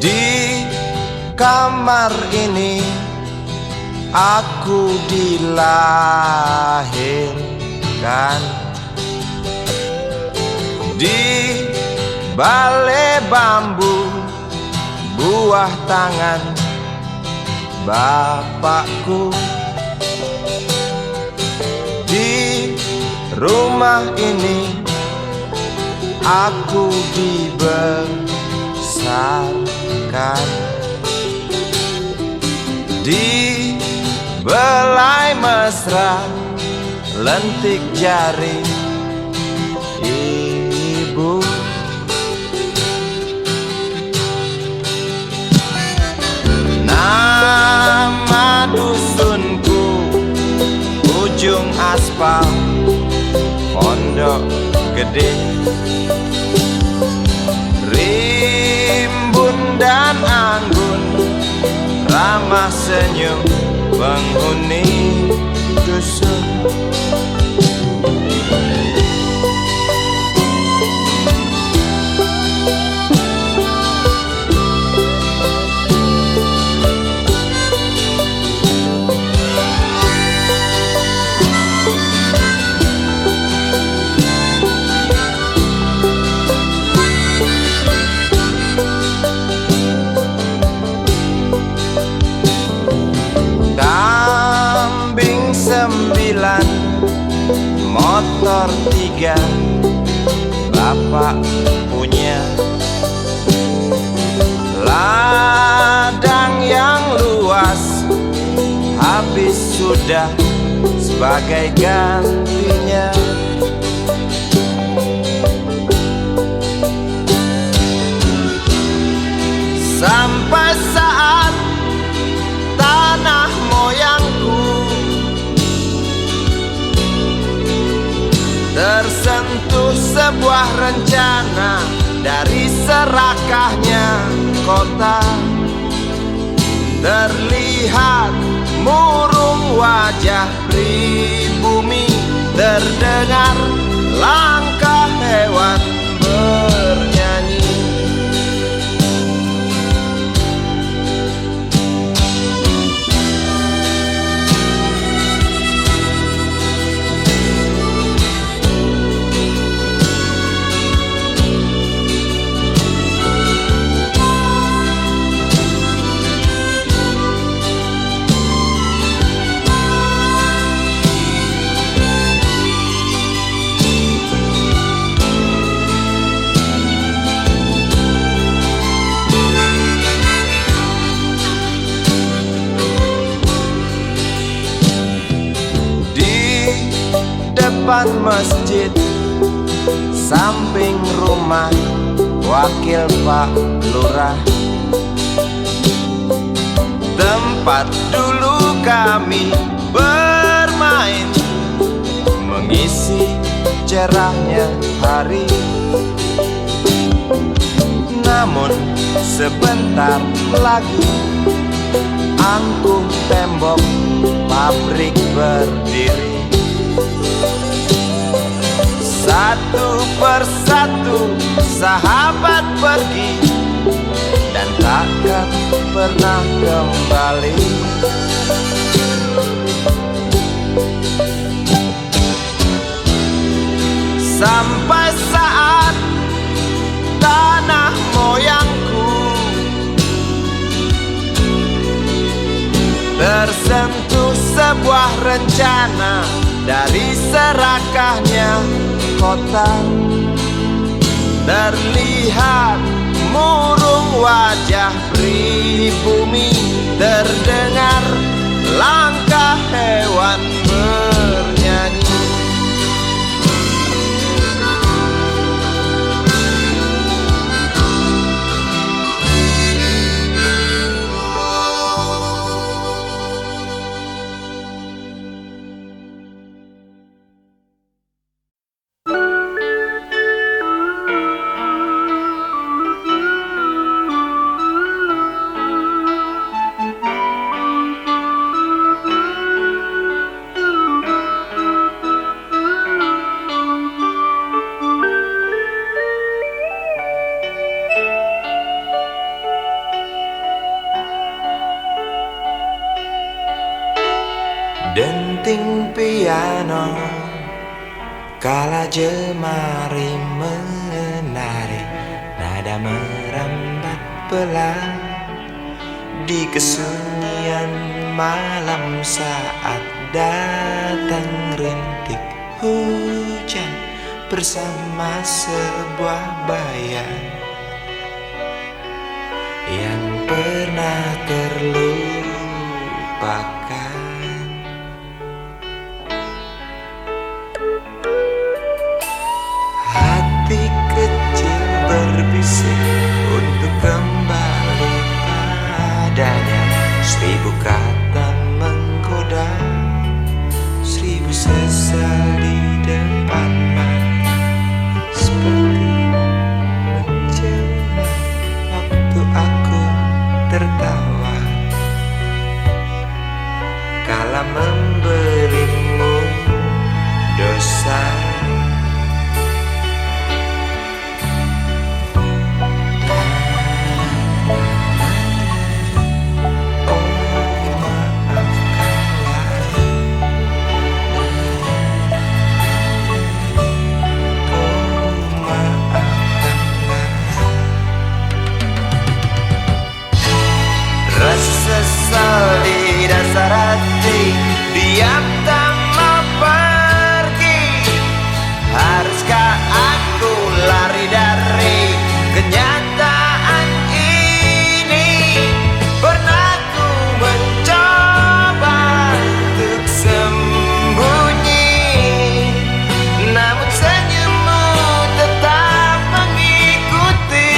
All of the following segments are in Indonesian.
Di kamar ini aku dilahirkan, di balai bambu buah tangan bapakku. Di rumah ini aku dibesarkan, di belai mesra lentik jari ibu. Nama dusunku ujung aspal Pondok Gede. Rimbun dan anggun ramah senyum penghuni dusun. Motor 3 bapak punya, ladang yang luas habis sudah sebagai gantinya. Sampai saat tanah moyangku tersentuh sebuah rencana dari serakahnya kota. Terlihat murung wajah pribumi, terdengar langkah hewan bernyanyi. Depan masjid samping rumah wakil Pak Lurah, tempat dulu kami bermain mengisi cerahnya hari. Namun sebentar lagi angkuh tembok pabrik berdiri. Satu persatu sahabat pergi dan takkan pernah kembali. Sampai saat tanah moyangku tersentuh sebuah rencana dari serakahnya kota. Terlihat murung wajah pribumi, terdengar langkah hewan bernyanyi. denting piano kala jemari menari, nada merambat pelan di kesunyian malam saat datang rintik hujan bersama sebuah bayang yang pernah terlupakan. Hati kecil berbisik untuk kembali padanya. 1000 kata menggoda, 1000 sesal di depan mata, seperti menjelma waktu aku tertawa kala memberimu dosa. Sesal di dasar hati, diam tak mau pergi. Haruskah aku lari dari kenyataan ini? Pernah ku mencoba untuk sembunyi, namun senyummu tetap mengikuti.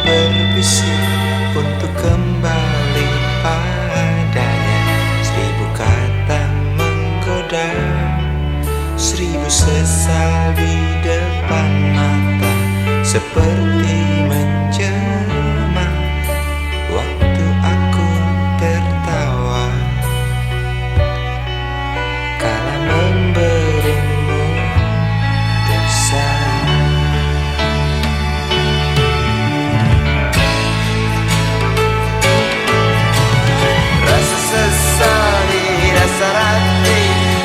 Berbisik untuk kembali padanya. 1000 kata menggoda, 1000 sesal di depan mata, seperti menjelma waktu aku tertawa kala memberimu dosa.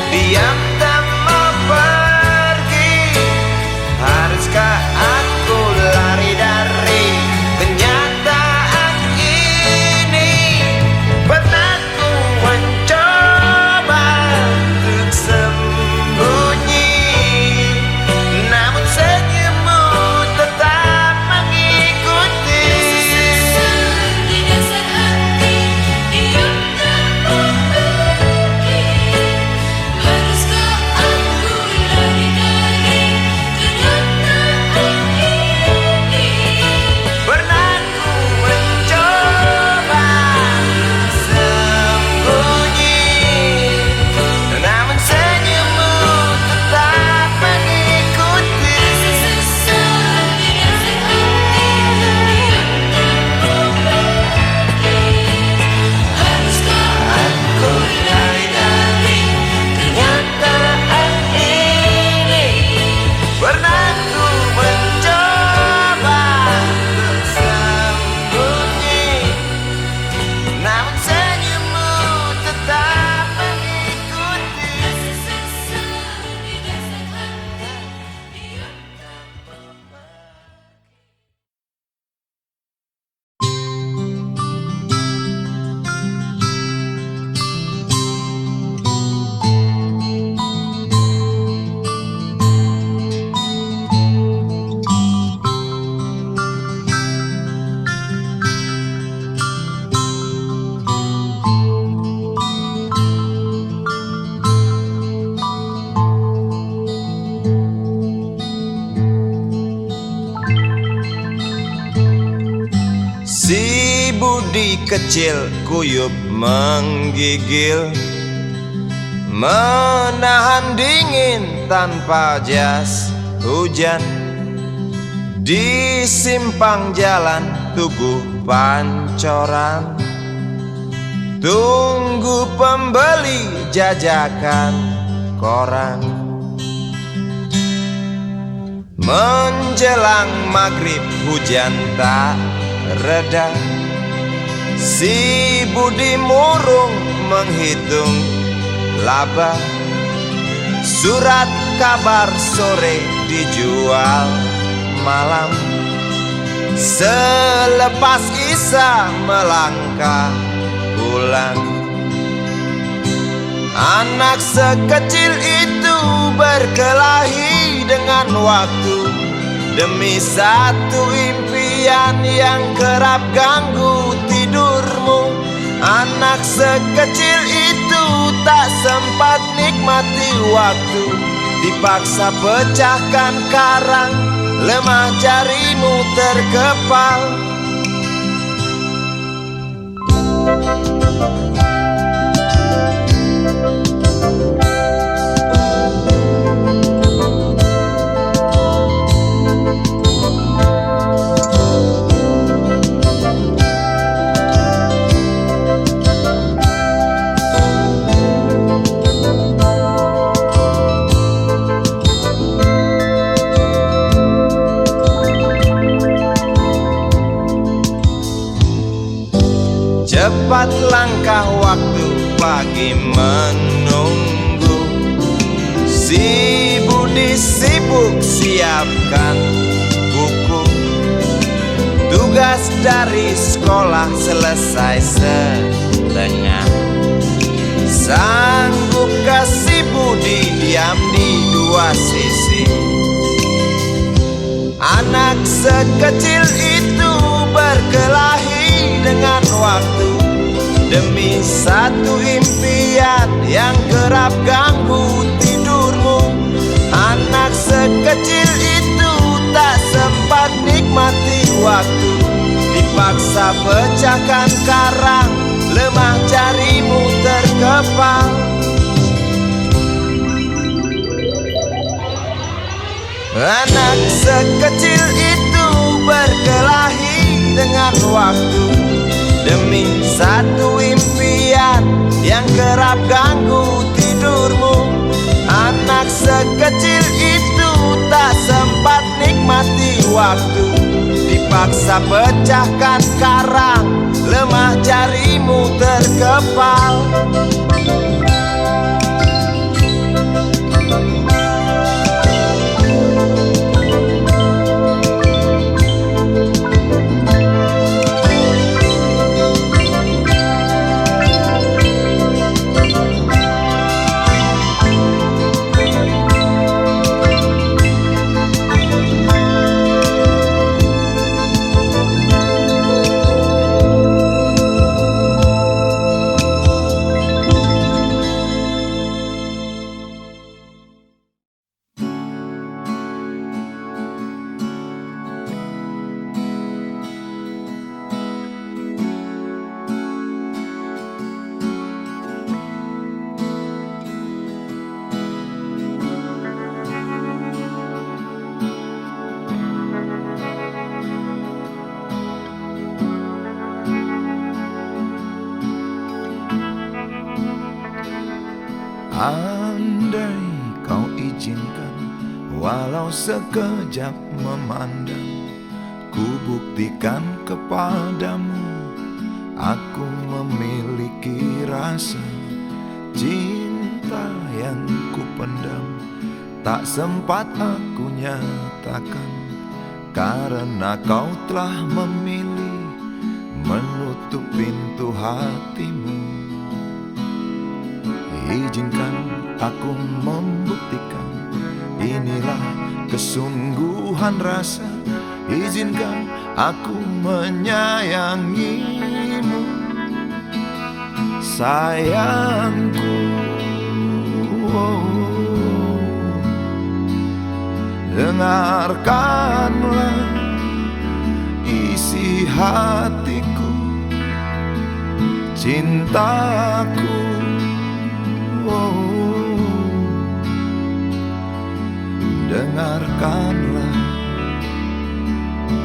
Diam tak mau pergi, Budi kecil kuyup menggigil, menahan dingin tanpa jas hujan. Di simpang jalan Tugu Pancoran, tunggu pembeli jajakan koran. Menjelang maghrib hujan tak reda, si Budi murung menghitung laba. Surat kabar sore dijual malam. Selepas Isya melangkah pulang. Anak sekecil itu berkelahi dengan waktu demi satu impian yang kerap ganggu tidurmu. Anak sekecil itu tak sempat nikmati waktu, dipaksa pecahkan karang, lemah jarimu terkepal. Cepat langkah waktu, pagi menunggu. Si Budi sibuk siapkan buku. Tugas dari sekolah selesai setengah. Sanggupkah si Budi diam di dua sisi? Anak sekecil itu berkelahi dengan waktu demi satu impian yang kerap ganggu tidurmu. Anak sekecil itu tak sempat nikmati waktu, dipaksa pecahkan karang, lemah jarimu terkepal. Anak sekecil itu berkelahi dengan waktu demi satu impian yang kerap ganggu tidurmu. Anak sekecil itu tak sempat nikmati waktu, dipaksa pecahkan karang, lemah jarimu terkepal. Andai kau izinkan, walau sekejap memandang, ku buktikan kepadamu, aku memiliki rasa cinta yang ku pendam. Tak sempat aku nyatakan, karena kau telah memilih menutup pintu hatimu. Izinkan aku membuktikan, inilah kesungguhan rasa. Izinkan aku menyayangimu, sayangku. Dengarkanlah isi hatiku, cintaku. Dengarkanlah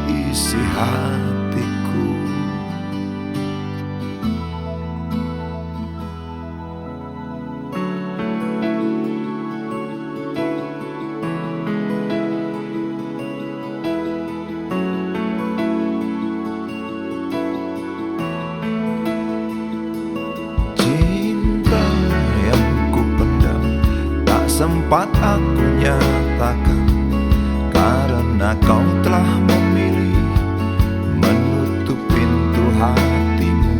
isi hatiku. Cinta yang kupendam tak sempat aku nyatakan, karena kau telah memilih menutup pintu hatimu.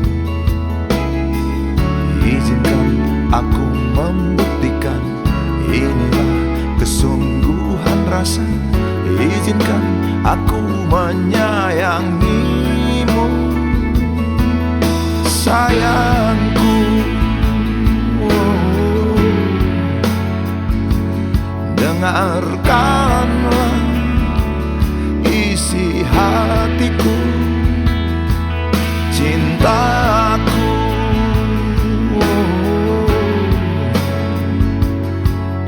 Izinkan aku membuktikan, inilah kesungguhan rasa. Izinkan aku menyayangimu, sayangku. Dengarkanlah isi hatiku, cintaku.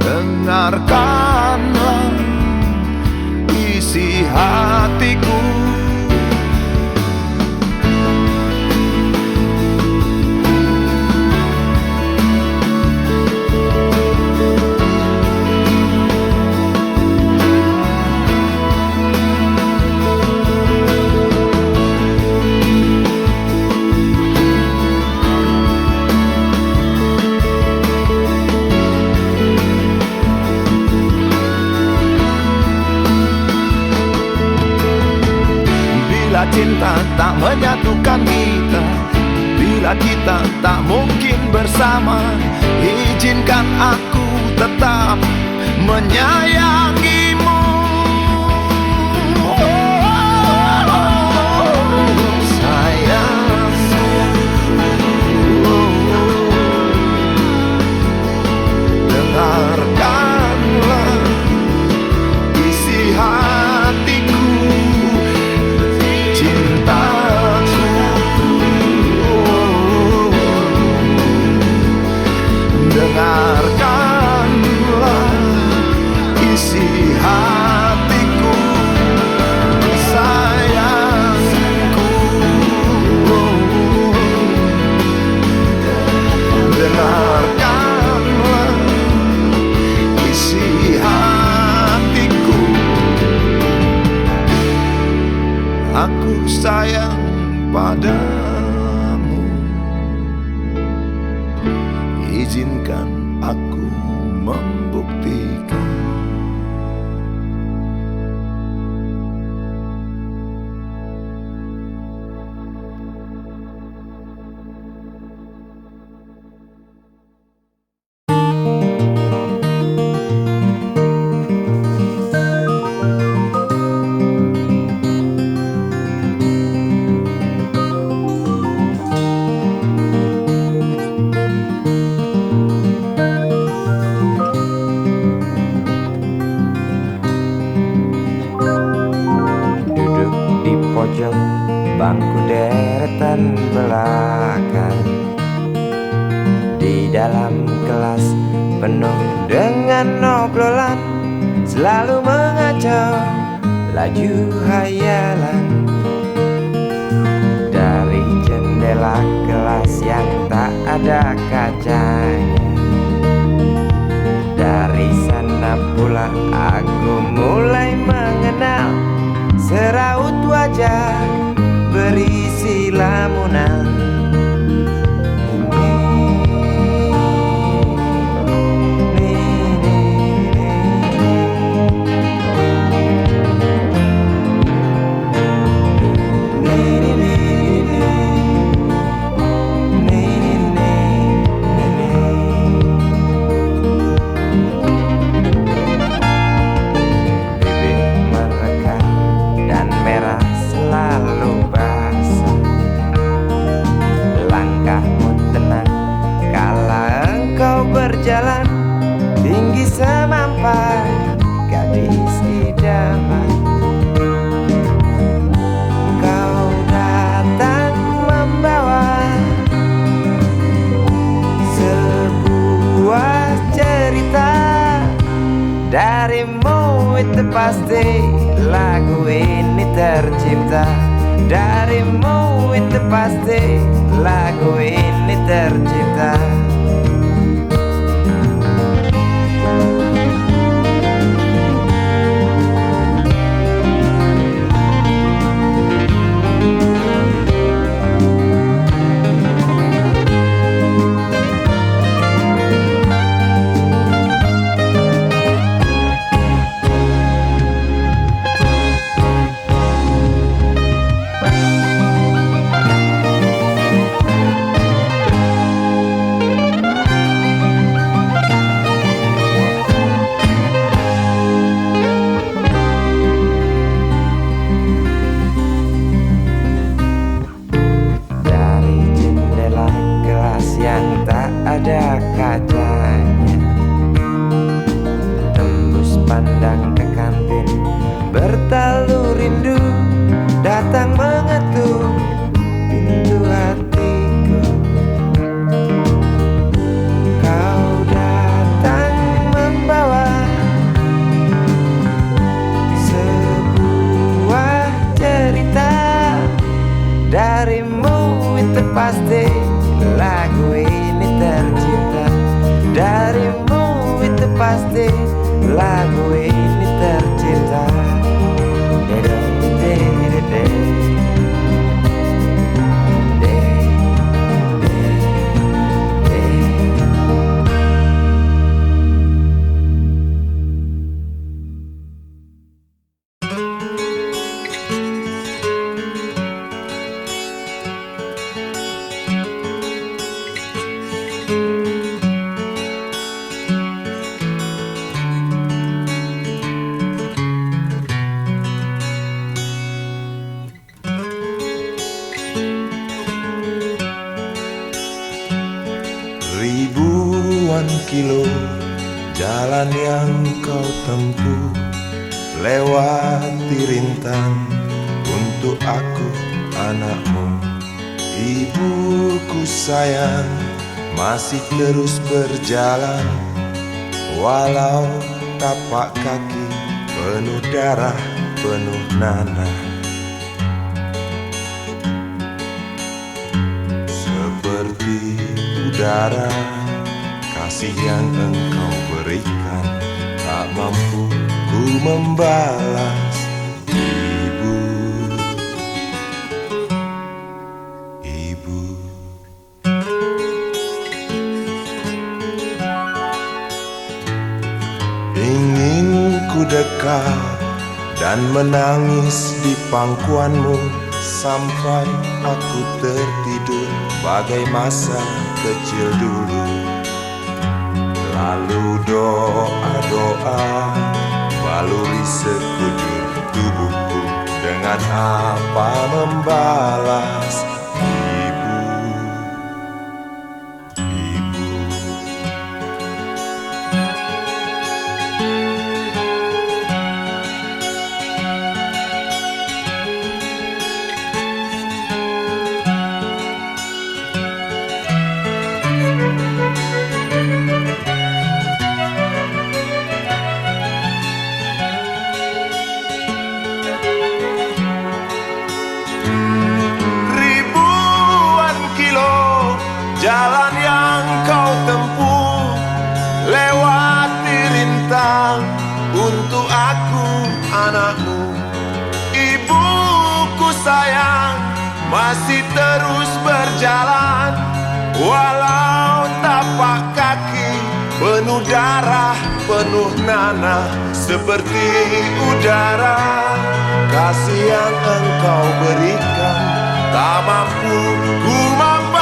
Dengarkanlah isi hatiku. Bila cinta tak menyatukan kita, bila kita tak mungkin bersama, izinkan aku tetap menyayangimu. Sayang, dengarkanlah isi hatiku, dengarkanlah isi hatiku, sayangku. Dengarkanlah isi hatiku. Aku sayang padamu, izinkan aku membuktikan. Pojok bangku deretan belakang, di dalam kelas penuh dengan obrolan, selalu mengacau laju hayalan. Dari jendela kelas yang tak ada kacanya, dari sana pula aku mulai mengenal seraut wajah berisi lamunan. Bibir merekat dan merah selalu basah. pasti lagu ini tercipta darimu, itu pasti lagu ini tercipta. Ada kacanya, tembus pandang ke kantin, bertalu rindu datang mengetuk pintu hatiku. Kau datang membawa sebuah cerita darimu, itu pasti lagu ini tercipta darimu, itu pasti lagu ini tercipta. Ribuan kilo jalan yang kau tempuh, lewati rintang untuk aku anakmu. Ibuku sayang, masih terus berjalan, walau tapak kaki penuh darah, penuh nanah. Seperti udara, kasih yang engkau berikan tak mampu ku membalas. Ibu, ibu. Ingin ku dekat dan menangis di pangkuanmu sampai aku tertidur bagai masa kecil dulu. Lalu doa-doa baluri sekujur tubuhku, dengan apa membalas. Ibu, ibu. Jalan yang kau tempuh, lewati rintang untuk aku anakmu. Ibuku sayang, masih terus berjalan, walau tapak kaki penuh darah, penuh nanah. Seperti udara, kasih yang engkau berikan tak mampu ku membalas.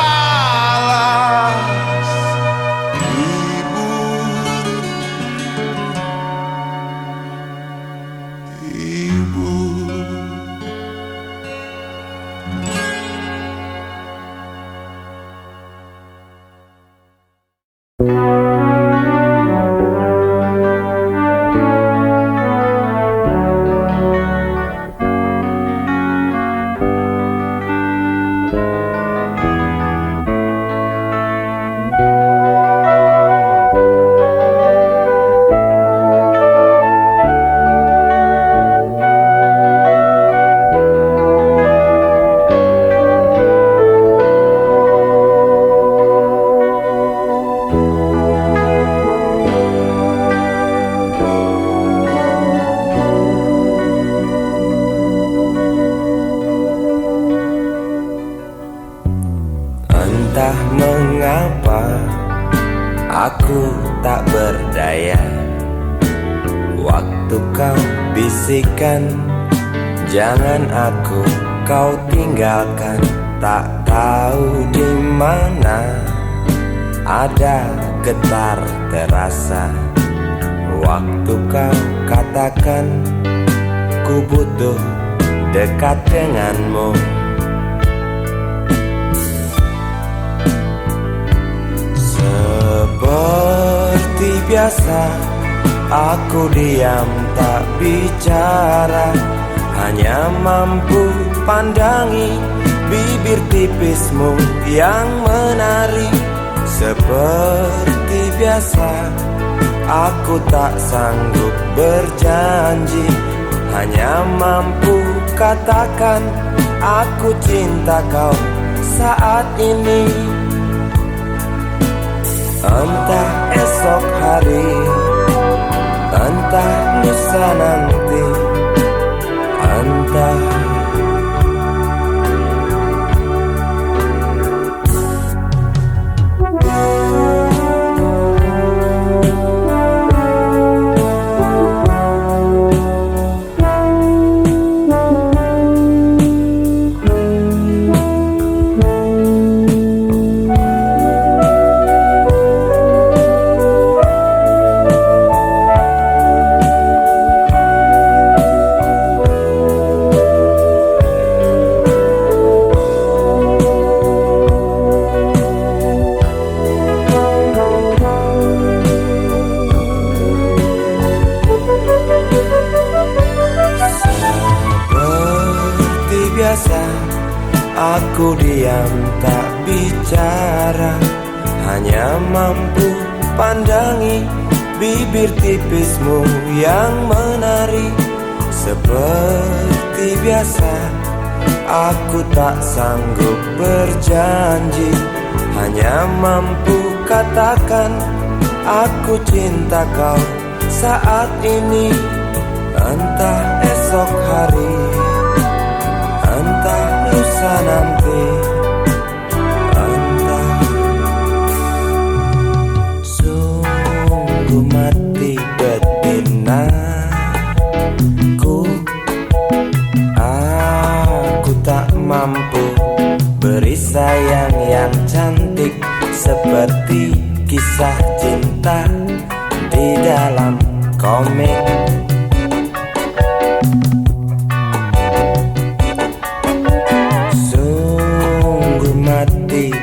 bisikan, jangan aku kau tinggalkan. Tak tahu di mana ada getar terasa waktu kau katakan ku butuh dekat denganmu. Seperti biasa aku diam tak bicara, hanya mampu pandangi bibir tipismu yang menari. Seperti biasa aku tak sanggup berjanji, hanya mampu katakan aku cinta kau saat ini. Entah esok hari, entah lusa nanti, entah aku diam tak bicara, hanya mampu pandangi bibir tipismu yang menari. Seperti biasa aku tak sanggup berjanji, hanya mampu katakan aku cinta kau saat ini. Entah esok hari, entah lusa nanti, entah. Sungguh mati betinaku, aku tak mampu beri sayang yang cantik seperti kisah cinta di dalam komik.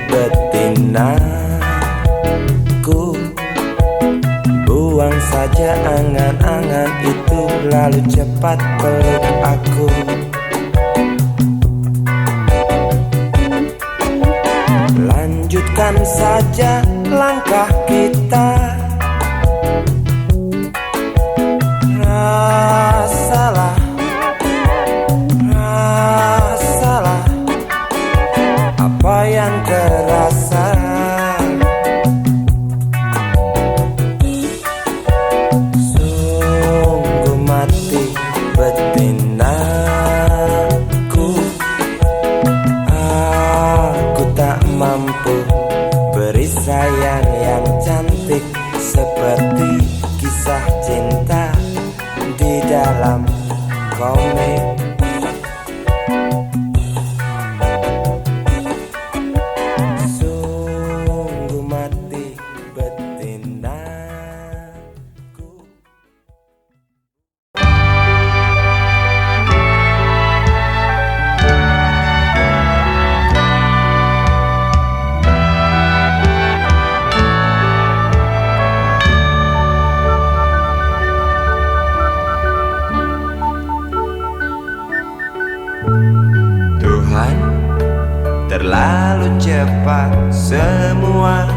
Betinaku, buang saja angan-angan itu, lalu cepat peluk aku. Lanjutkan saja langkah kita, rasalah apa yang terasa. Sungguh mati betinaku, aku tak mampu beri sayang yang cantik seperti kisah cinta di dalam komik. Terlalu cepat semua,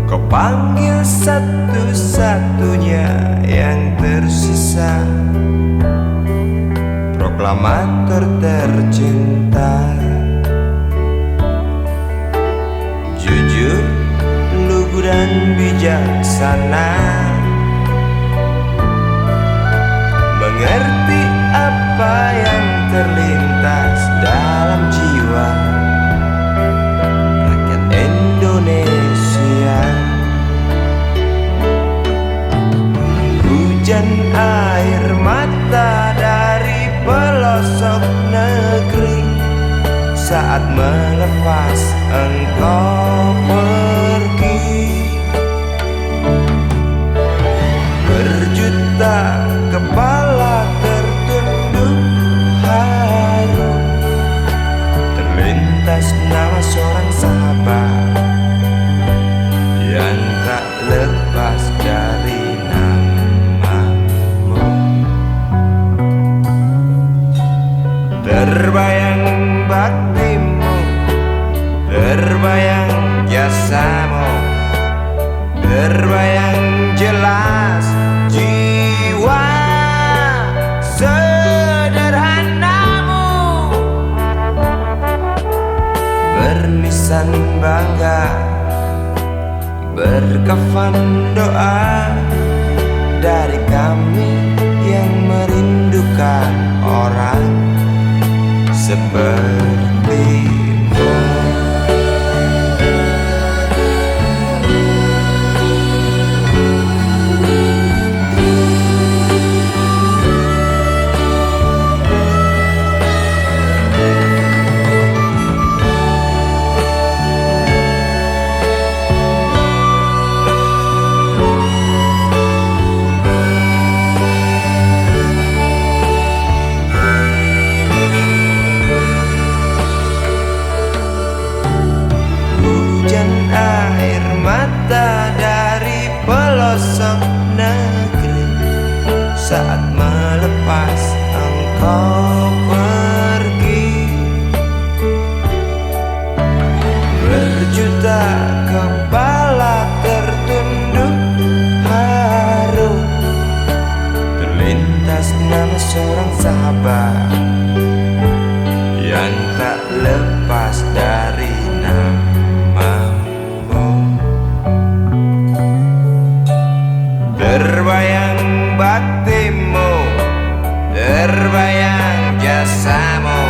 kau panggil satu-satunya yang tersisa, proklamator tercinta. Jujur, lugu dan bijaksana, mengerti apa yang terlintas dalam jiwa rakyat Indonesia. Hujan air mata dari pelosok negeri saat melepas engkau pergi. Berjuta kepala tertunduk haru, terlintas nama seorang sahabat yang tak lepas dari namamu. Terbayang baktimu, terbayang jasamu, terbayang jelas jiwa sederhanamu, bernisan bangga, berkafan doa dari kami yang merindukan orang sepertimu. Dari pelosok negeri saat melepas engkau pergi. Berjuta kepala tertunduk haru, terlintas nama seorang sahabat yang tak lepas dari namamu. Terbayang baktimu, terbayang jasamu,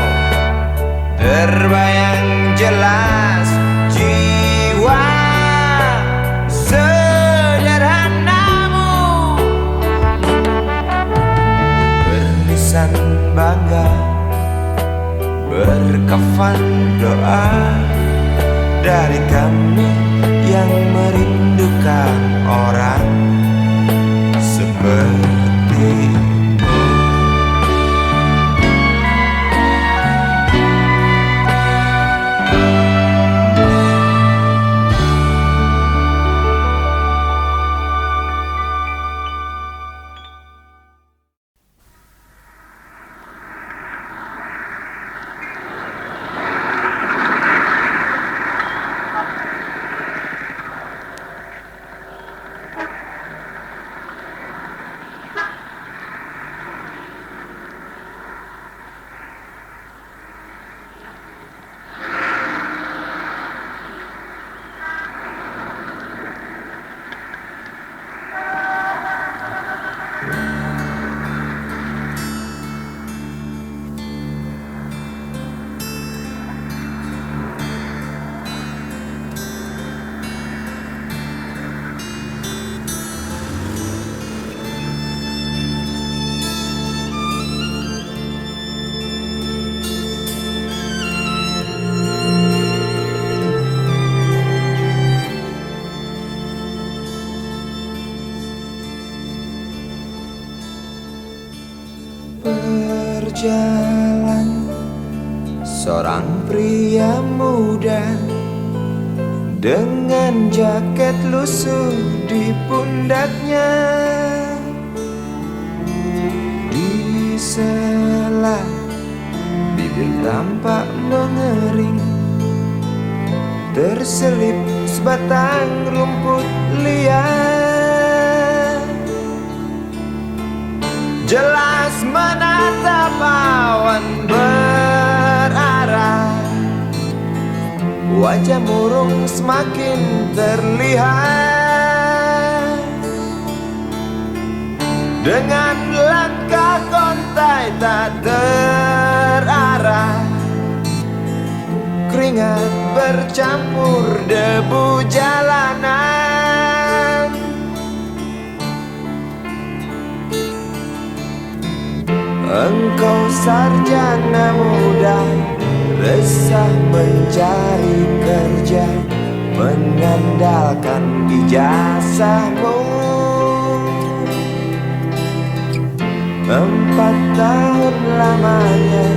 terbayang jelas jiwa sederhanamu, bernisan bangga, berkafan doa dari kami yang merindukan orang sepertimu. Berjalan seorang pria muda dengan jaket lusuh di pundaknya. Di sela bibir tampak mengering, terselip sebatang rumput liar. Jelas menatap awan berarah, wajah murung semakin terlihat. Dengan langkah kontai tak terarah, keringat bercampur debu jalanan. Engkau sarjana muda, resah mencari kerja, mengandalkan ijazahmu. 4 tahun lamanya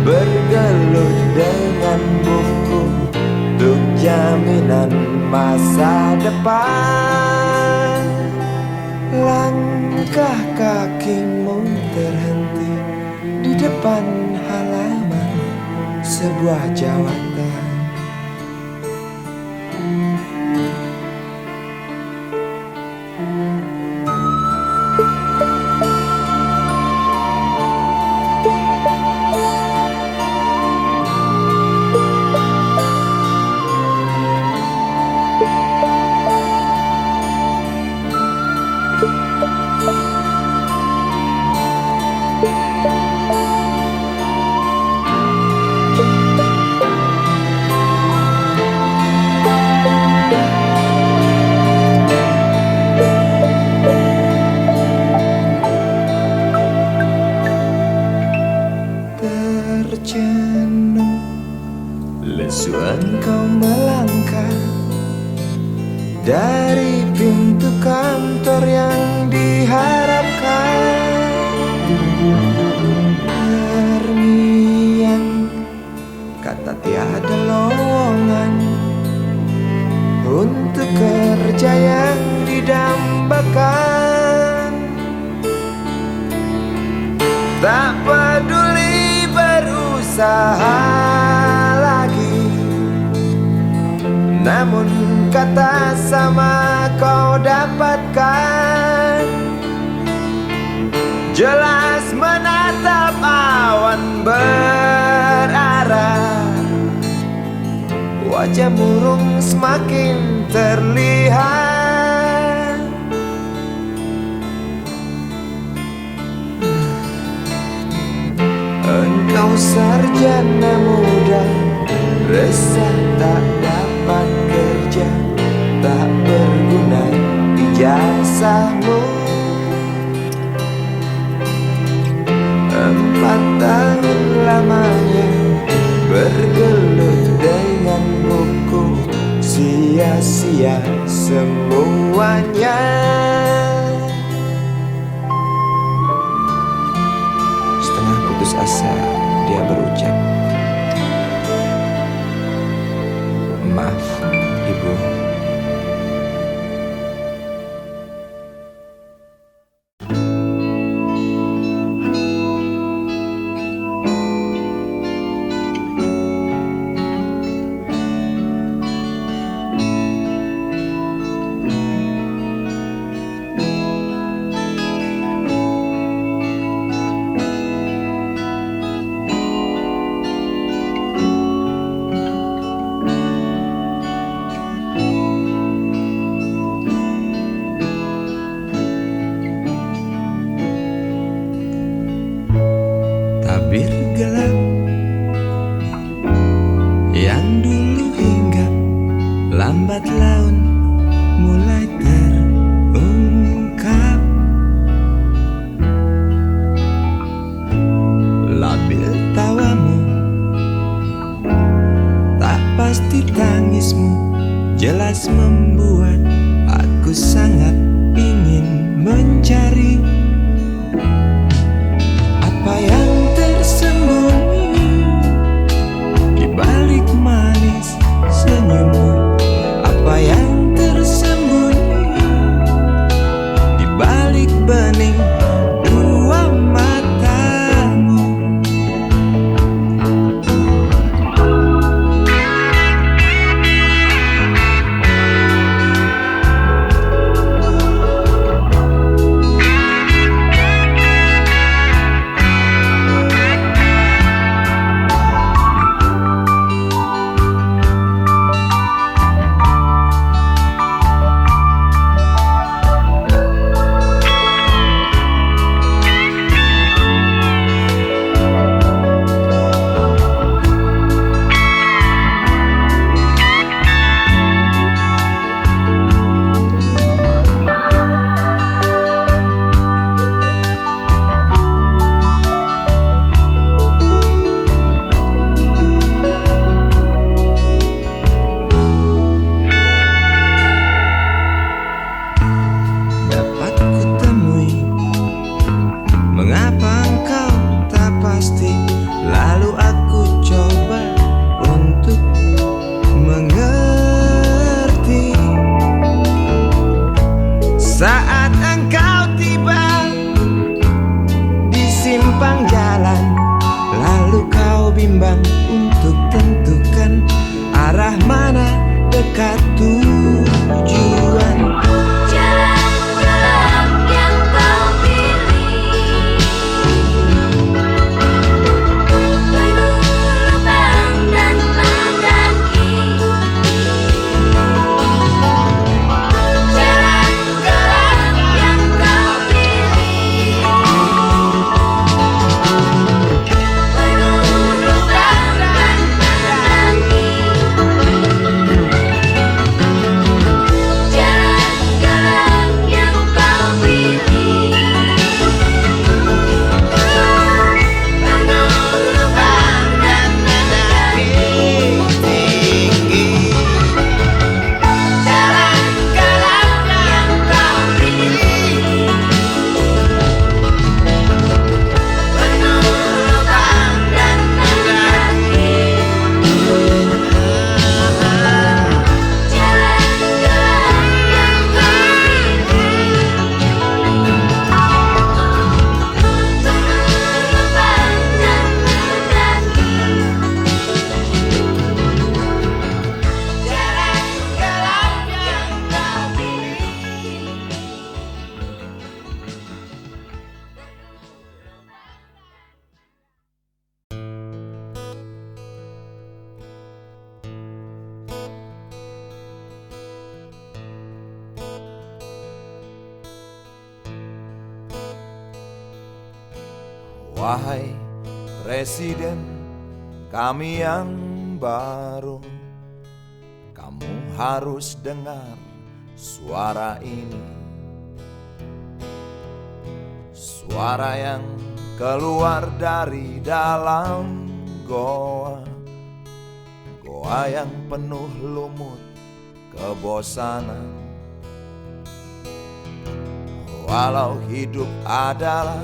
bergelut dengan buku untuk jaminan masa depan. Langkah kakimu terhenti di depan halaman sebuah jawatan. Terjenuh, lesu engkau melangkah dari pintu kantor yang diharapkan. Terngiang kata tiada lowongan untuk kerja yang didambakan. Tak peduli berusaha lagi, namun kata sama kau dapatkan. Jelas menatap awan berarah, wajah murung semakin terlihat. Engkau sarjana muda, resah tak dapat kerja, tak berguna ijazahmu. 4 tahun lamanya bergelut dengan buku, sia-sia semuanya. Setengah putus asa dia berucap, "Maaf, Ibu." Tabir gelap yang dulu hinggap, lambat laun mulai terungkap. Labil tawamu, tak pasti tangismu, jelas membuat aku sangat ingin mencari apa yang tersembunyi di balik manis senyummu, apa yang tersembunyi di balik bening dua matamu. pasti. Lalu aku coba untuk mengerti. Saat engkau tiba di simpang jalan, lalu kau bimbang untuk tentukan arah mana dekat tujuan. Jalan gelap yang kau pilih, penuh lubang dan mendaki. Jalan gelap yang kau pilih, penuh lubang dan mendaki. Jalan gelap yang kau pilih, penuh lubang dan mendaki. Jalan gelap yang kau pilih, penuh lubang dan mendaki. Jalan gelap yang kau pilih, penuh lubang dan mendaki. Jalan gelap yang kau Wahai Presiden kami yang baru, kamu harus dengar suara ini. Suara yang keluar dari dalam goa, goa yang penuh lumut kebosanan. Walau hidup adalah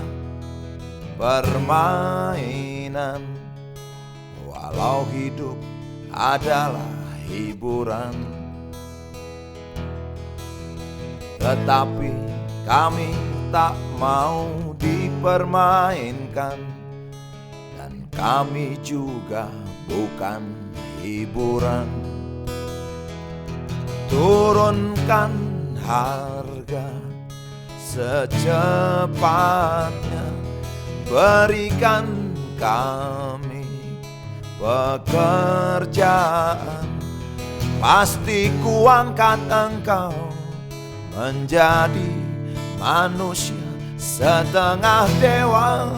permainan, walau hidup adalah hiburan, tetapi kami tak mau dipermainkan, dan kami juga bukan hiburan. Turunkan harga secepatnya, berikan kami pekerjaan. Pasti kuangkat engkau menjadi manusia setengah dewa.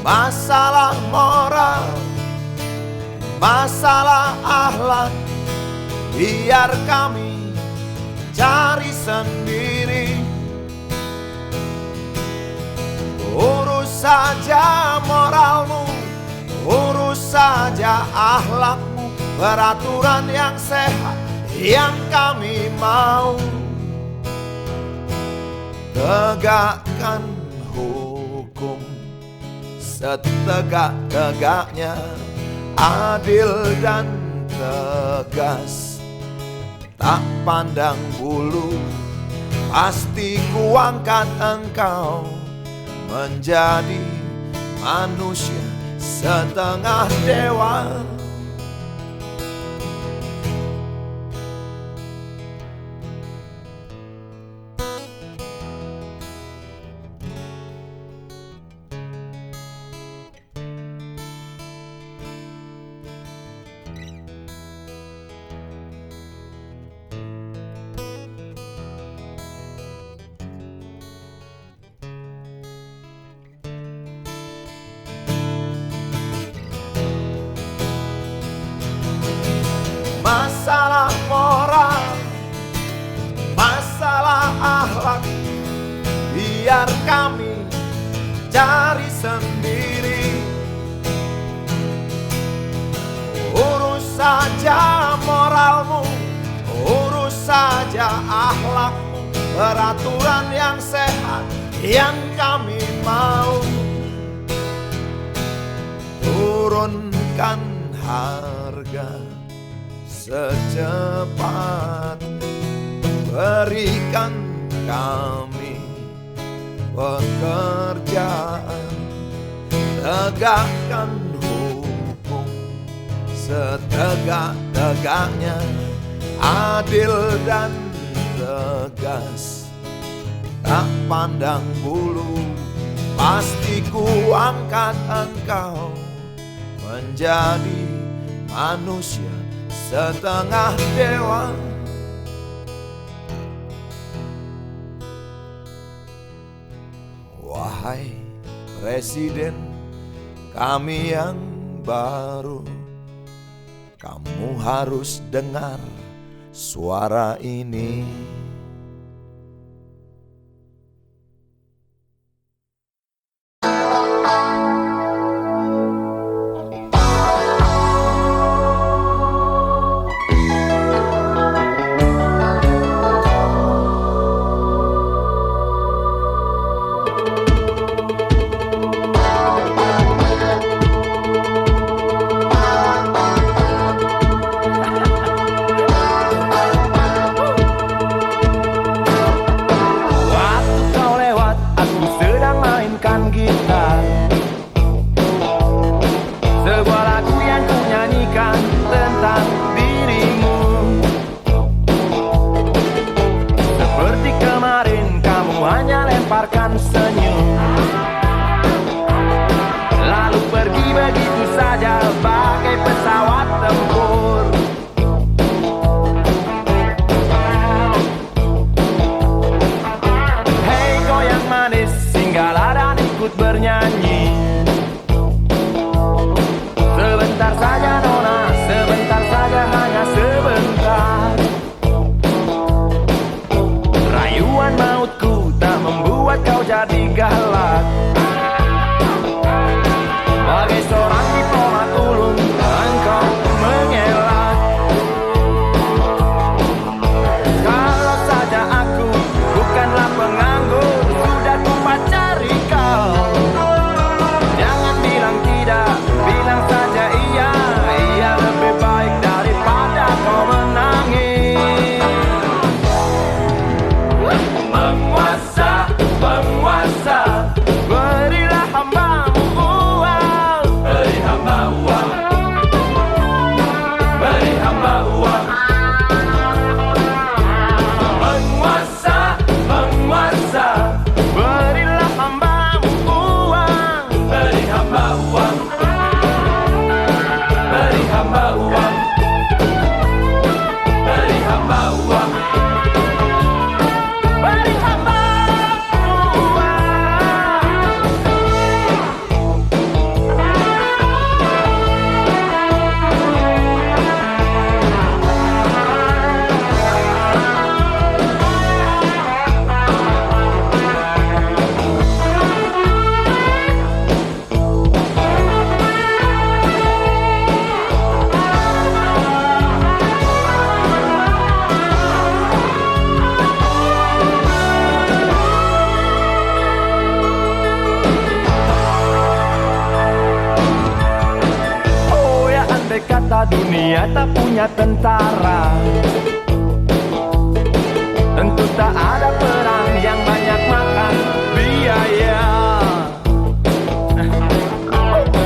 Masalah moral, masalah akhlak, biar kami cari sendiri. Urus saja moralmu, urus saja akhlakmu, peraturan yang sehat yang kami mau. Tegakkan hukum setegak-tegaknya, adil dan tegas, tak pandang bulu. Pasti kuangkat engkau menjadi manusia setengah dewa. Masalah moral, masalah akhlak, biar kami cari sendiri. Urus saja moralmu, urus saja akhlakmu, peraturan yang sehat yang kami mau. Turunkan harga secepat, berikan kami pekerjaan, tegakkan hukum setegak-tegaknya, adil dan tegas, tak pandang bulu. Pasti ku angkat engkau menjadi manusia setengah dewa. Wahai Presiden kami yang baru, kamu harus dengar suara ini. Dunia tak punya tentara, tentu tak ada perang yang banyak makan biaya.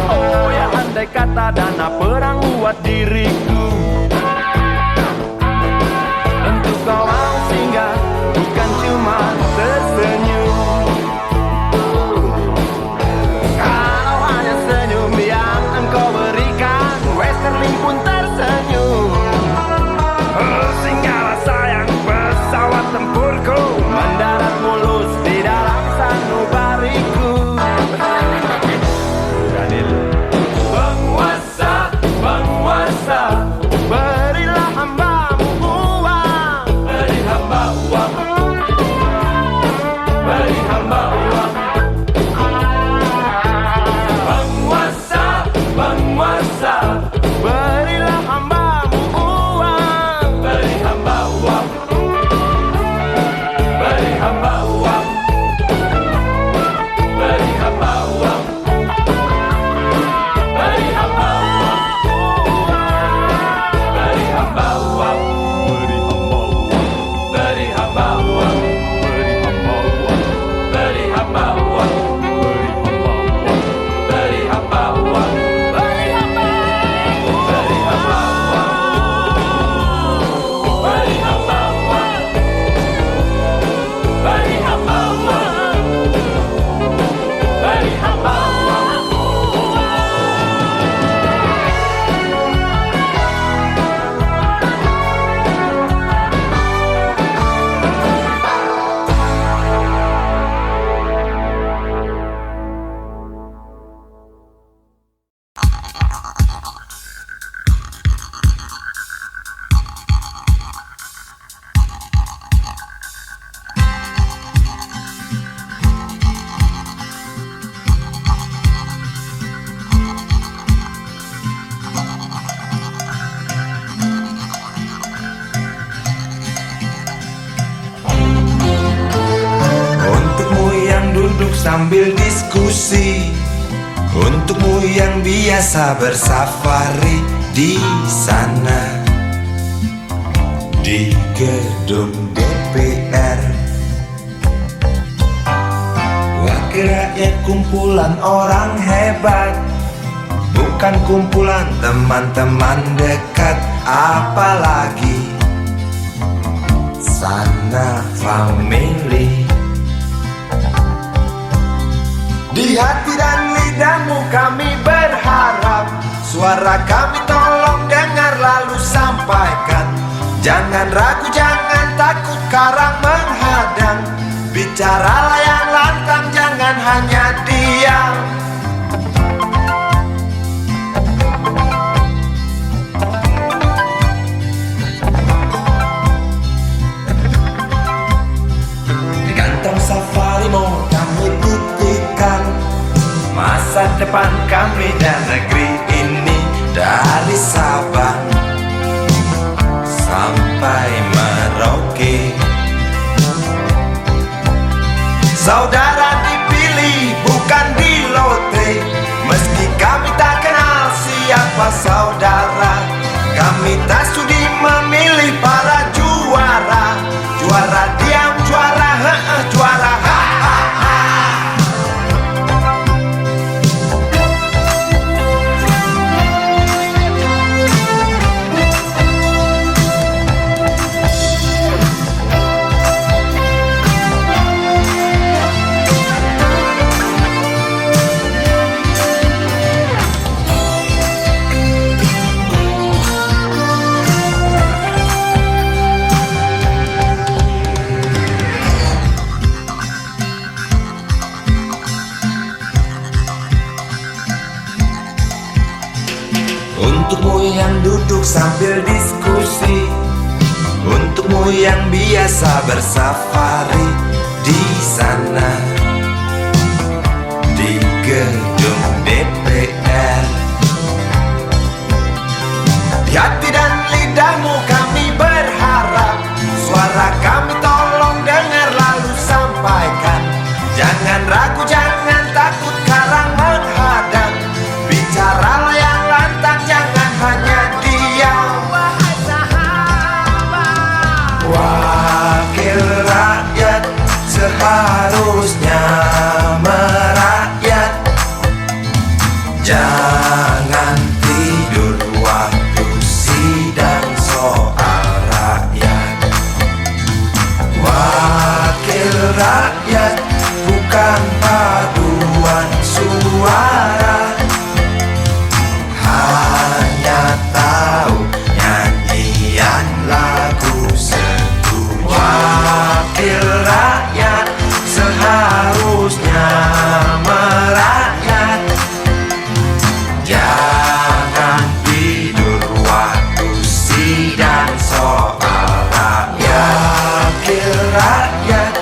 Oh ya, andai kata dana perang buat diriku, tentu kau mau singgah, bukan cuma tersenyum. Kalau hanya senyum yang engkau berikan, Westerling pun tersenyum. Singgahlah sayang, pesawat tempurku mendarat mulus di dalam sanubariku. Penguasa, penguasa hamba uang, beri hamba uang, beri hamba uang, beri hamba uang, beri hamba uang, beri hamba uang, beri hamba uang, beri hamba uang, beri hamba uang, beri hamba uang, beri hamba uang, beri hamba uang. Untukmu yang duduk sambil diskusi, untukmu yang biasa bersafari di sana, di gedung DPR. Wakil rakyat kumpulan orang hebat, bukan kumpulan teman-teman dekat, apalagi sana family. Di hati dan lidahmu kami berharap, suara kami tolong dengar lalu sampaikan. Jangan ragu, jangan takut karang menghadang, bicaralah yang lantang, jangan hanya diam. Di kantong safarimu kami titipkan masa depan kami dan negeri ini, dari Sabang sampai Merauke. Saudara dipilih bukan di lotre, meski kami tak kenal siapa saudara. Kami tak sudi memilih para juara, juara diam, juara juara ha. Untukmu yang duduk sambil diskusi, untukmu yang biasa bersafari di sana, di gedung DPR. Di hati dan lidahmu kami berharap, suara kami tolong dengar lalu sampaikan. Jangan ragu, jangan takut karang menghadang, bicaralah yang lantang, jangan hanya diam. Wahai sahabat, wakil rakyat seharusnya merakyat. Jangan tidur waktu sidang soal rakyat. Wakil rakyat bukan paduan suara, hanya tahu nyanyian lagu setuju. Wakil rakyat seharusnya merakyat. Jangan tidur waktu sidang soal rakyat. Wakil rakyat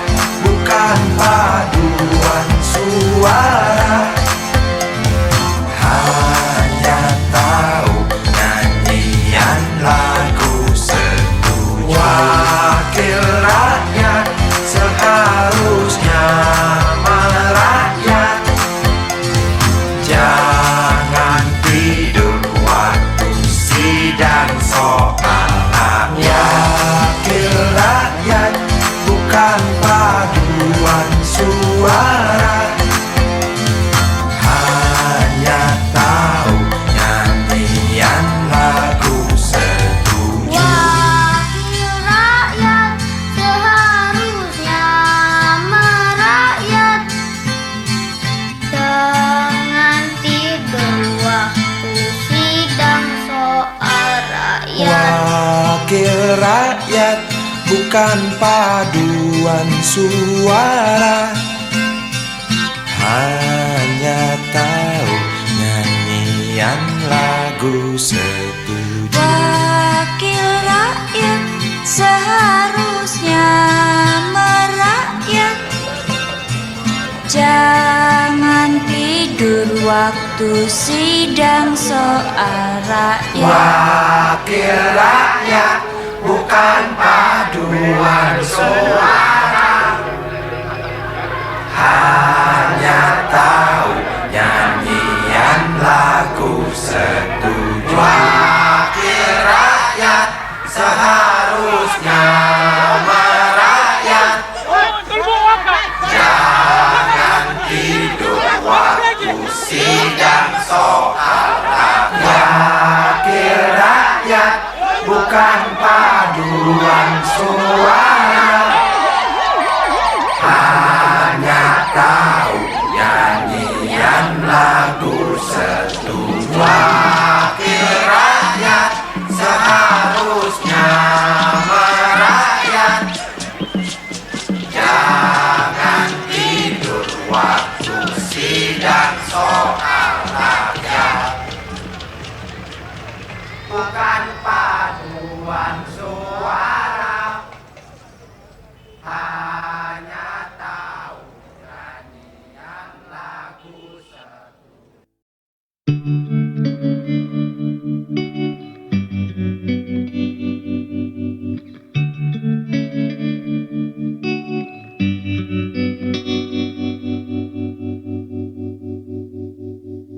bukan paduan suara, hanya tahu nyanyian lagu setuju. Wakil rakyat seharusnya paduan suara, hanya tahu nyanyian lagu setuju. Wakil rakyat seharusnya merakyat, jangan tidur waktu sidang soal rakyat. Wakil rakyat bukan paduan suara, hanya tahu nyanyian lagu setuju. Wakil rakyat seharusnya merakyat, jangan tidur waktu sidang soal rakyat. Wakil rakyat bukan paduan suara, hanya tahu nyanyian lagu setuju. Wakil rakyat seharusnya merakyat, jangan tidur waktu sidang soal rakyat. Wakil rakyat bukan paduan suara, hanya tahu nyanyian lagu setuju. Wakil rakyat seharusnya merakyat, jangan tidur waktu sidang soal rakyat. Bukan paduan suara, hanya tahu nyanyian lagu setuju.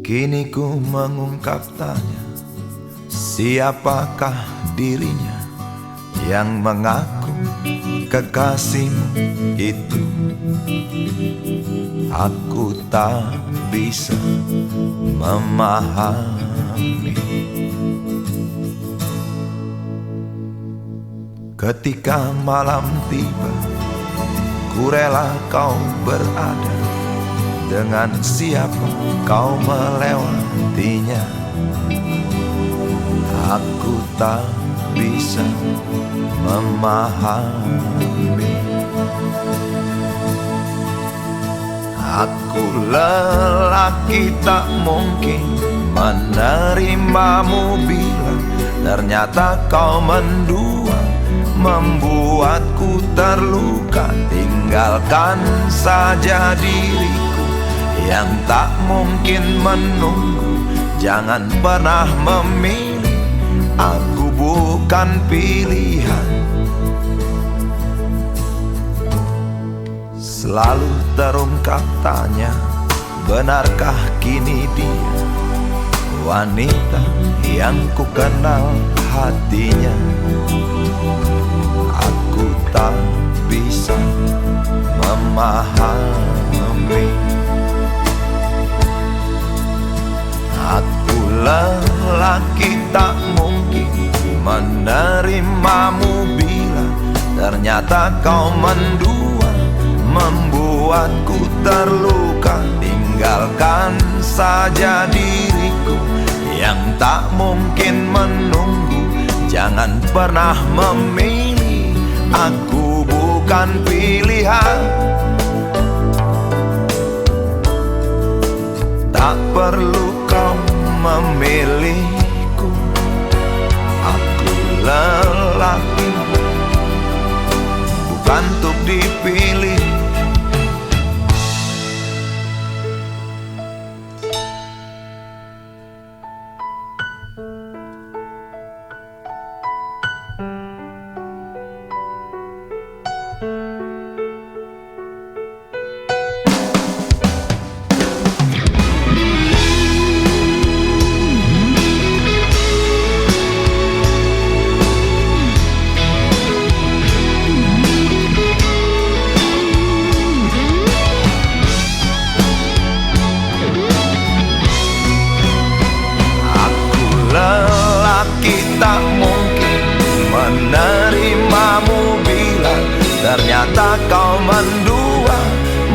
Kini ku mengungkap tanya, siapakah dirinya yang mengaku kekasihmu itu? Aku tak bisa memahami. Ketika malam tiba, ku rela kau berada. Dengan siapa kau melewatinya? Aku tak bisa memahami. Aku lelaki tak mungkin menerimamu bila ternyata kau mendua, membuatku terluka. Tinggalkan saja diriku yang tak mungkin menunggu. Jangan pernah memilih, aku bukan pilihan. Selalu terungkap tanya, benarkah kini dia wanita yang ku kenal hatinya? Aku tak bisa memahami. Aku lelaki tak mungkin menerimamu bila ternyata kau mendua, membuatku terluka. Tinggalkan saja diriku yang tak mungkin menunggu. Jangan pernah memilih, aku bukan pilihan. Tak perlu kau memilihku, aku lelaki bukan untuk dipilih.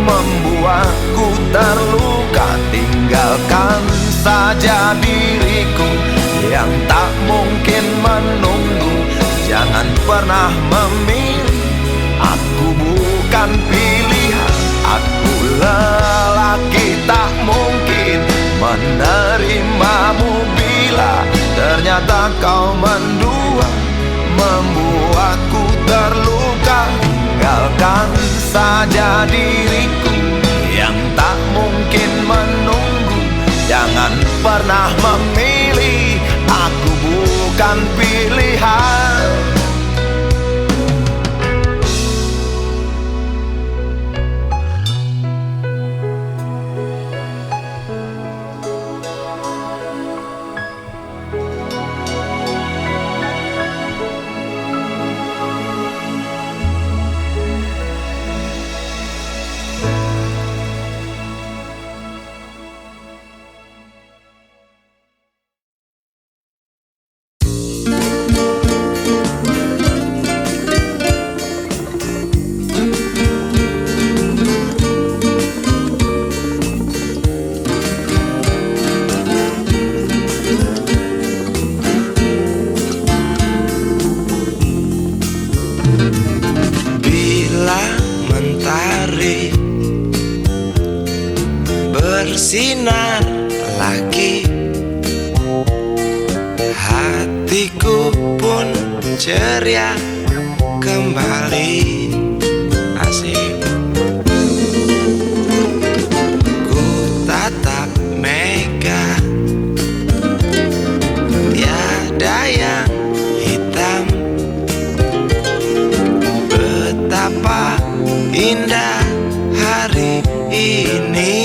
membuatku terluka. Tinggalkan saja diriku yang tak mungkin menunggu. Jangan pernah memilih, aku bukan pilihan. Aku lelaki tak mungkin menerimamu bila ternyata kau mendua, membuatku terluka. Tinggalkan saja diriku yang tak mungkin menunggu. Jangan pernah memilih, aku bukan pilihan. Bersinar lagi, hatiku pun ceria kembali. Asik. Ku tatap mega, tiada yang hitam. Betapa indah hari ini.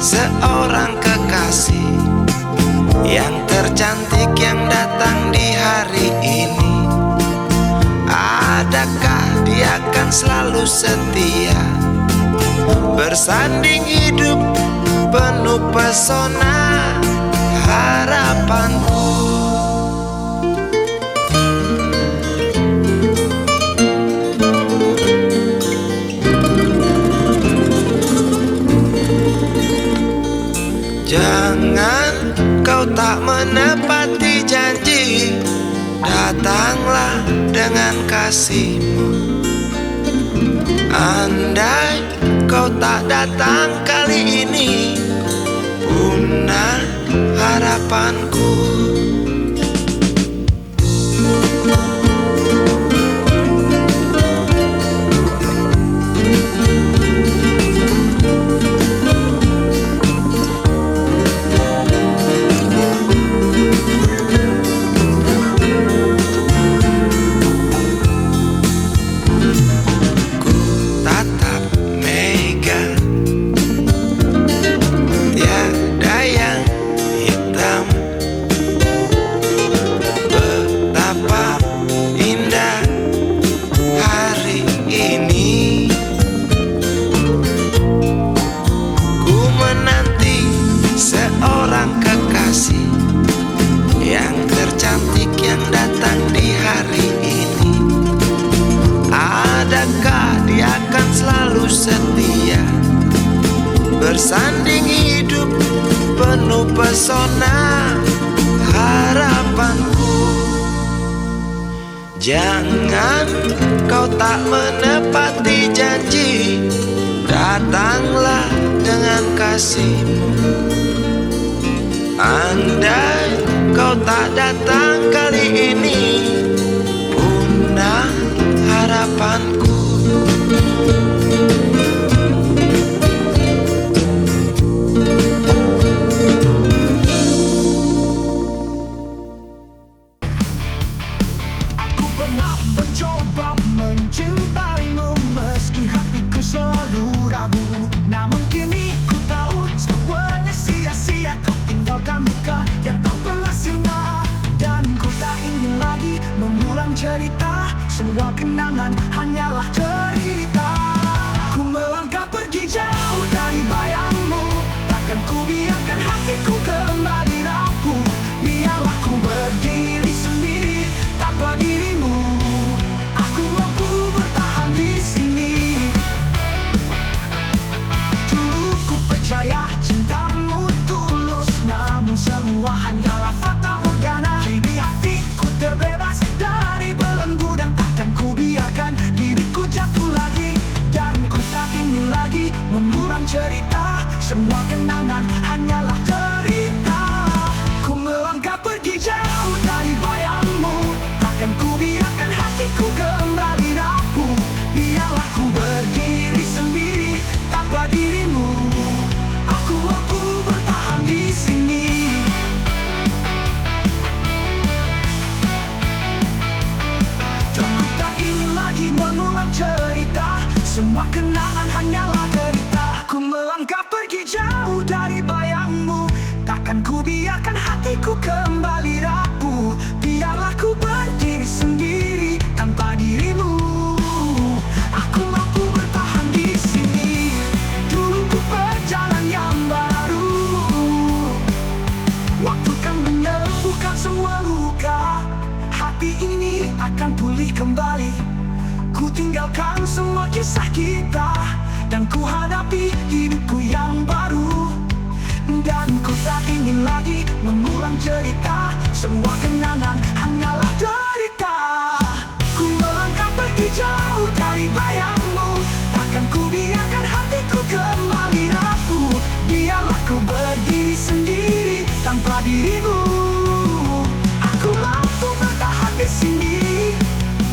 Seorang kekasih yang tercantik yang datang di hari ini. Adakah dia akan selalu setia, bersanding hidup penuh pesona harapanku. Jangan kau tak menepati janji, datanglah dengan kasihmu. Andai kau tak datang kali ini, punah harapanku. Setia, bersanding hidup penuh pesona harapanku. Jangan kau tak menepati janji, datanglah dengan kasihmu. Andai kau tak datang kali ini, punah harapanku. Cerita, semua kenangan hanyalah cerita. Ku melangkah pergi jauh dari bayangmu, takkan ku biarkan hatiku kembali rapuh. Biarlah ku berdiri sendiri tanpa dirimu. bebas dari belenggu dan takkan ku biarkan diriku jatuh lagi. Dan ku tak ingin lagi mengulang cerita, semua kenangan hanyalah cerita. Ku melangkah pergi jauh dari bayangmu, takkan ku biarkan hatiku kembali rapuh. Biarlah ku berdiri sendiri tanpa dirimu, aku bertahan di sini. Dan ku tak ingin lagi mengulang cerita, semua kenangan hanyalah derita. Ku melangkah pergi jauh dari bayangmu, takkan ku biarkan hatiku kembali rapuh. Biarlah ku berdiri sendiri tanpa dirimu, aku mampu bertahan di sini. Dulu ku berjalan yang baru, waktu kan menyembuhkan semua luka. Hati ini akan pulih kembali. Ku tinggalkan semua kisah kita, dan ku hadapi hidupku yang baru. Dan ku tak ingin lagi mengulang cerita, semua kenangan hanyalah derita. Ku melangkah pergi jauh dari bayangmu, takkan ku biarkan hatiku kembali rapuh. Biarlah ku berdiri sendiri tanpa dirimu, aku mampu bertahan di sini.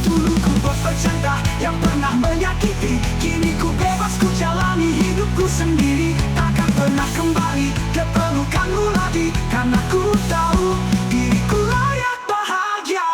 Dulu ku bercanda yang pernah menyakiti, kini ku bebas ku jalani hidupku sendiri. Takkan pernah kembali ke pelukanmu lagi, karena ku tahu diriku layak bahagia.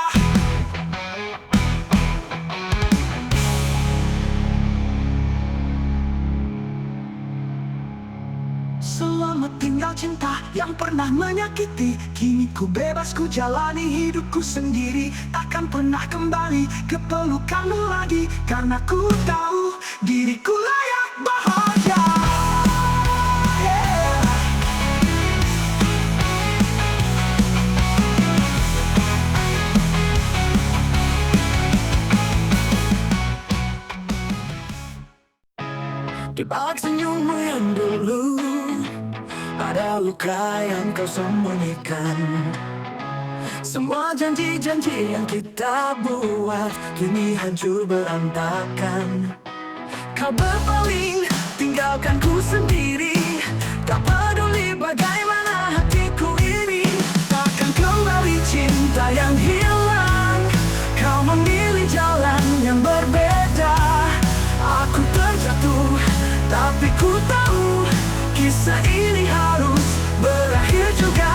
Selamat tinggal cinta yang pernah menyakiti, kini ku bebas ku jalani hidupku sendiri. Takkan pernah kembali ke pelukanmu lagi, karena ku tahu diriku layak bahagia. Di balik senyummu yang dulu ada luka yang kau sembunyikan. Semua janji-janji yang kita buat kini hancur berantakan. Kau berpaling, tinggalkan ku sendiri, tak peduli bagaimana hatiku ini. Takkan kembali cinta yang hilang, kau memilih jalan yang berbeda. Aku terjatuh, tapi ku tahu kisah ini harus berakhir juga.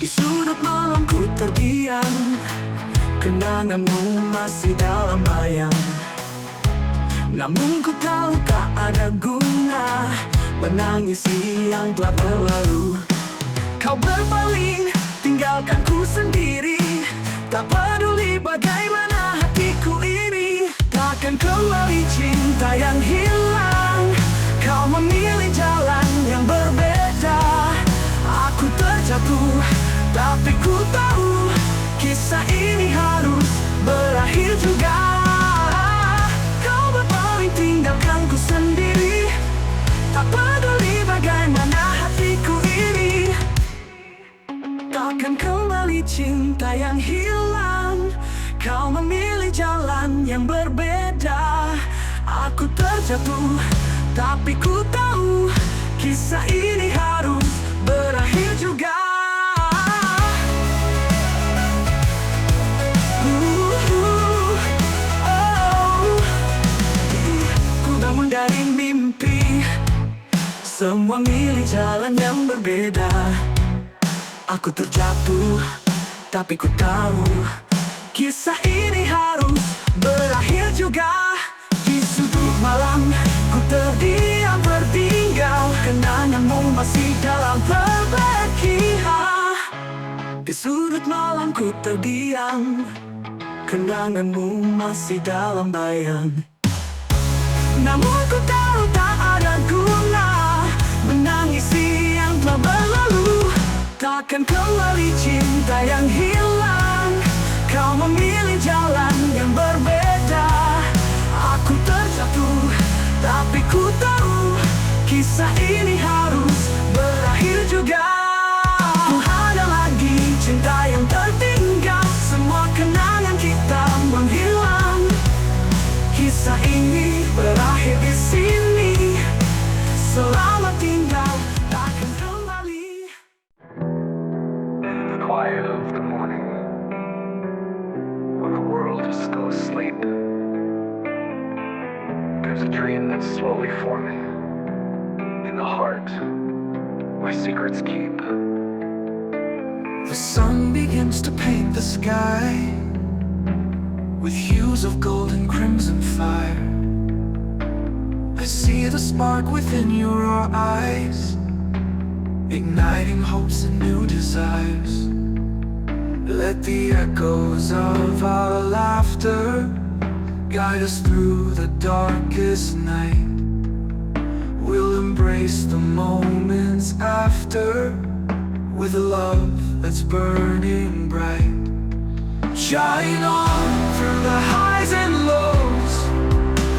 Di sudut malam ku terdiam, kenanganmu masih dalam bayang. Namun ku tahu tak ada guna menangisi yang telah berlalu. Kau berpaling, tinggalkan ku sendiri, tak peduli bagaimana hatiku ini. Takkan kembali cinta yang hilang, kau memilih jalan yang berbeda. Aku terjatuh, tapi ku tahu kisah ini harus berakhir juga. Kau berpaling, tinggalkan ku sendiri, tak peduli bagaimana hatiku ini. Takkan kembali cinta yang hilang, kau memilih jalan yang berbeda. Aku terjatuh, tapi ku tahu kisah ini harus berakhir juga. Ku bangun dari mimpi, semua milih jalan yang berbeda. Aku terjatuh, tapi ku tahu kisah ini harus berakhir juga. Di sudut malam ku terdiam tertinggal, kenanganmu masih dalam berbeki. Di sudut malam ku terdiam, kenanganmu masih dalam bayang. Namun ku tahu tak ada guna menangisi yang telah berlalu. Takkan kembali cinta yang hilang, kau memilih jalan yang berbeda. Aku terjatuh, tapi ku tahu kisah ini harus berakhir juga. Ku ada lagi cinta yang tertinggal, dream that's slowly forming in the heart where secrets keep. The sun begins to paint the sky with hues of gold and crimson fire. I see the spark within your eyes, igniting hopes and new desires. Let the echoes of our laughter guide us through the darkest night. We'll embrace the moments after with a love that's burning bright. Shine on through the highs and lows,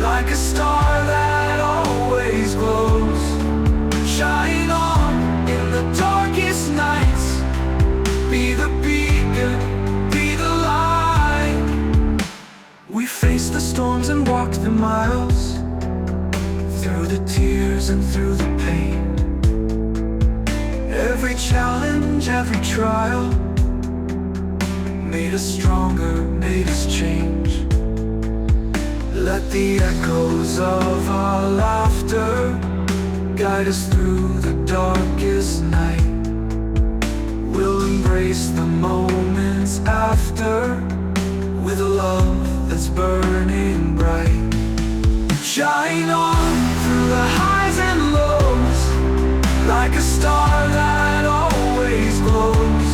like a star that always glows. Shine on in the darkest nights, be the beacon, be the light. We face the storms and walk the miles, through the tears and through the pain. Every challenge, every trial made us stronger, made us change. Let the echoes of our laughter guide us through the darkest night. We'll embrace the moments after with a love that's burning bright. Shine on through the highs and lows, like a star that always glows.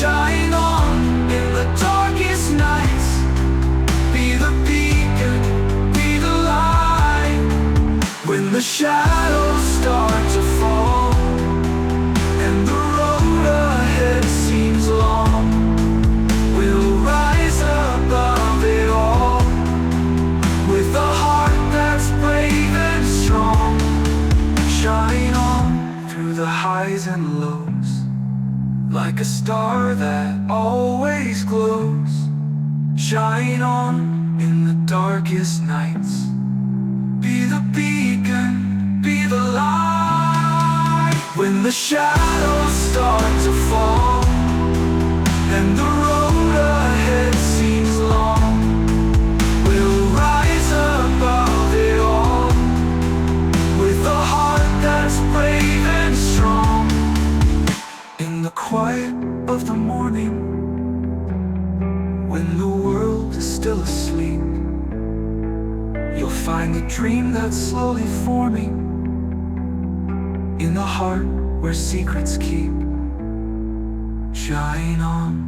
Shine on in the darkest nights, be the beacon, be the light. When the shadows start to fall and the road ahead seems long, we'll rise above it all with a heart that's brave and strong. Shine on through the highs and lows, like a star that always glows. Shine on in the darkest nights, be the beacon, be the light. When the shadows start to fall and the road ahead seems long, we'll rise above it all with a heart that's brave and strong. In the quiet of the morning, when the world is still asleep, you'll find the dream that's slowly forming in the heart where secrets keep. Shine on.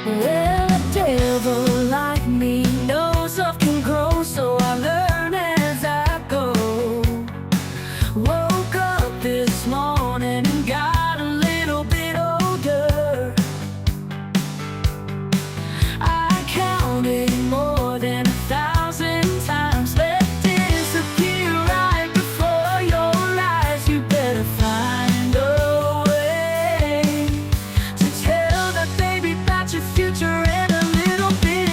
Well, a devil like me knows love can grow, so I learn as I go. Woke up this morning and got a little bit older. I counted more than 1,000 times, let disappear right before your eyes. You better find a way to tell that baby about your future and a little bit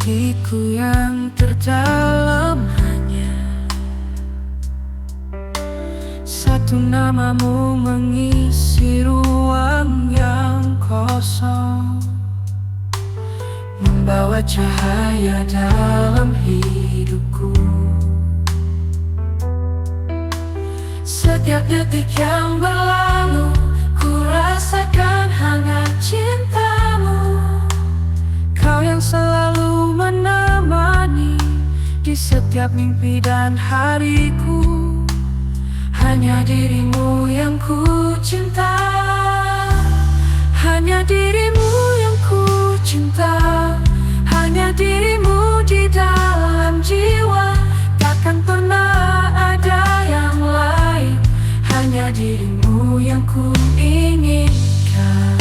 hatiku yang terdalam hanya satu namamu mengisi ruang yang kosong, membawa cahaya dalam hidupku. Setiap detik yang berlalu, ku rasakan hangat cintamu. Kau yang selalu menemani di setiap mimpi dan hariku. Hanya dirimu yang ku cinta, hanya dirimu yang ku cinta, hanya dirimu di dalam jiwa. Takkan pernah ada yang lain, hanya dirimu yang ku inginkan.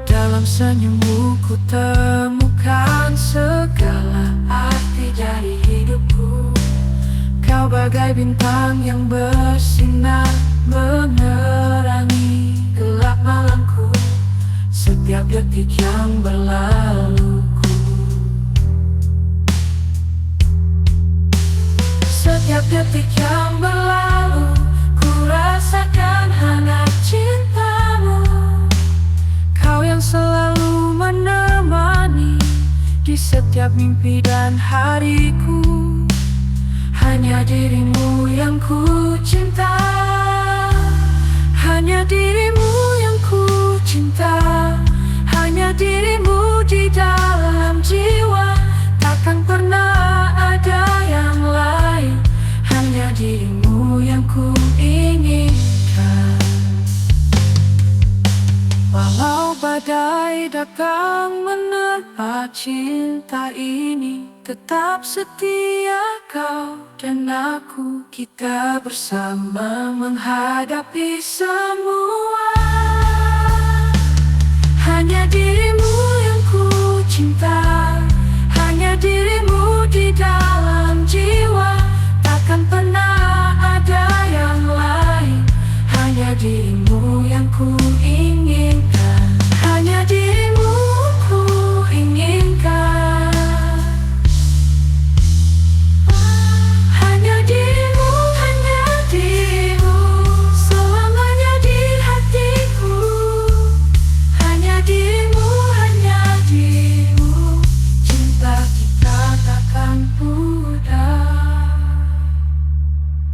Dalam senyummu ku temukan segala arti dari hidupku. Kau bagai bintang yang bersinar, menerangi gelap malamku. Setiap detik yang berlalu, setiap detik yang berlalu, ku rasakan hangat cintamu. Kau yang selalu menemani di setiap mimpi dan hariku. Hanya dirimu yang ku cinta, hanya dirimu yang ku cinta, hanya dirimu di dalam jiwa. Takkan pernah ada yang lain, hanya dirimu yang ku inginkan. Walau badai datang menerpa cinta ini, tetap setia kau dan aku. Kita bersama menghadapi semua. Hanya dirimu yang ku cinta, hanya dirimu di dalam jiwa. Takkan pernah ada yang lain, hanya dirimu yang ku